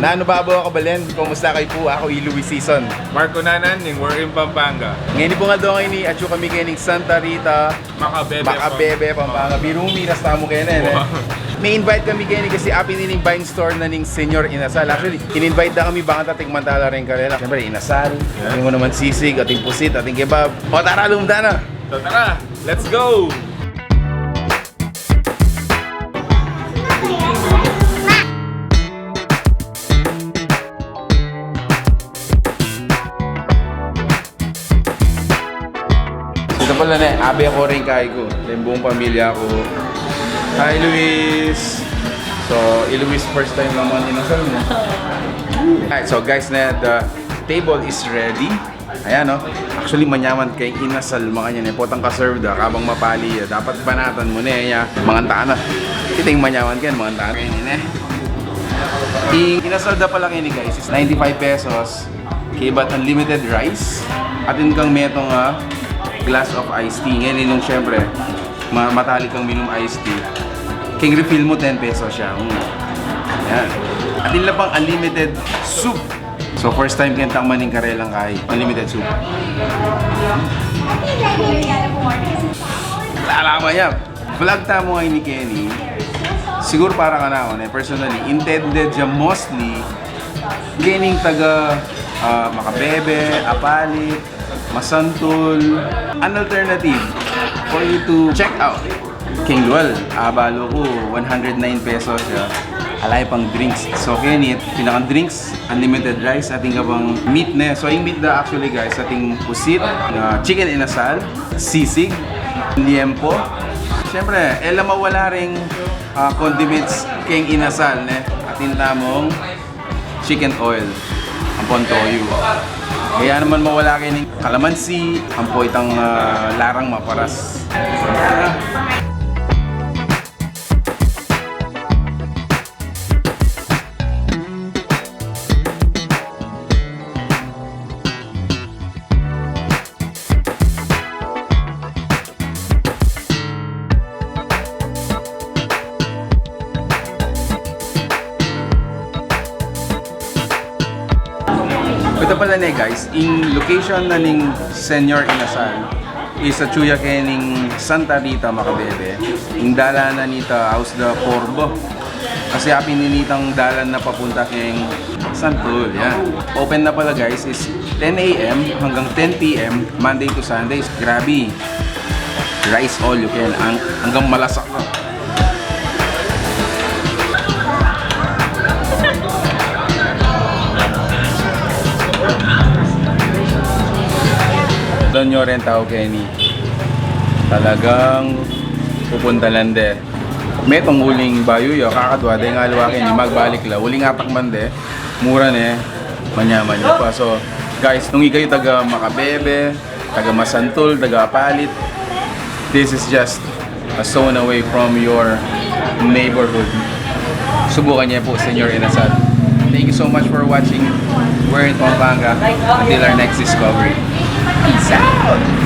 Nano babo ako balen, kumusta kayo po? Ako Luis Season. Marco Nanan, ng We're in Pampanga. Ngayon po nga doon kayo ni Achu kami kayo ng Santa Rita, Macabebe, Pampanga. Birumi, nasta mo kayo na. May invite kami kayo ni kasi api nining buying store na ning Senyor Inasal. Actually, in-invite na kami baka tatikmantala rin karela. Siyempre, Inasal, ating mo naman sisig, ating pusit, ating kebab. O tara, lumda na! So tara, let's go! Ito pala na, abi ako rin kaya ko. Yung buong pamilya ko. Hi, Luis! So, Luis first time naman inasal mo. Alright, so guys, the table is ready. Ayan, no? Actually, manyaman kay inasal mga niya. Potang ka-serve da, kabang mapali. Dapat banatan mo na mga taan na. Kita yung manyaman kayo, mga taan. Yung inasal da pala kayo guys is 95 pesos. Kibat unlimited rice. Atin kang metong glass of iced tea. Ngayon nung syempre, matalik kang minum iced tea. King refill mo 10 pesos siya. Ayan. Atin lang pang unlimited soup. So first time kentang maning karelang kay unlimited soup. Alaman niya. Vlog tamo ngayon ni Kenny. Siguro para ka na ako, personally, intended siya mostly Kenning taga Macabebe, Apalit, Masantol, an alternative for you to check out. King Dual, abalo ko, 109 pesos siya. Alay pang drinks. So Kenny, pinakang drinks, unlimited rice, ating kabang meat na. So yung meat na actually guys, ating pusit, chicken inasal, sisig, liempo. Siyempre, mawala ring condiments king inasal, ating tamong chicken oil, ang pontoyo. Kaya naman mawala kayo ng kalamansi, ang po itang larang maparas. Ito pala na guys, in location na ning Senyor Inasal is sa Chuya kening Santa Rita, Macabebe. Yung dalan na nita House de Corbo. Kasi apin ninitang dalan na papunta keng Santol. Yan. Open na pala guys is 10 AM hanggang 10 PM Monday to Sundays. Grabe. Rice all you can. Hanggang malasak ka. Doon nyo rin tao Kenny. Talagang pupunta lang de. May tong huling bayo yo, kakadwa de nga luwa Kenny, magbalik la. Huling atakman de, mura ne, manyaman nyo pa. So guys, nung kayo taga Macabebe, taga Masantol, taga Apalit, this is just a zone away from your neighborhood. Subukan niya po, Senyor Inasal. Thank you so much for watching. We're in Pampanga. Until our next discovery. Peace out!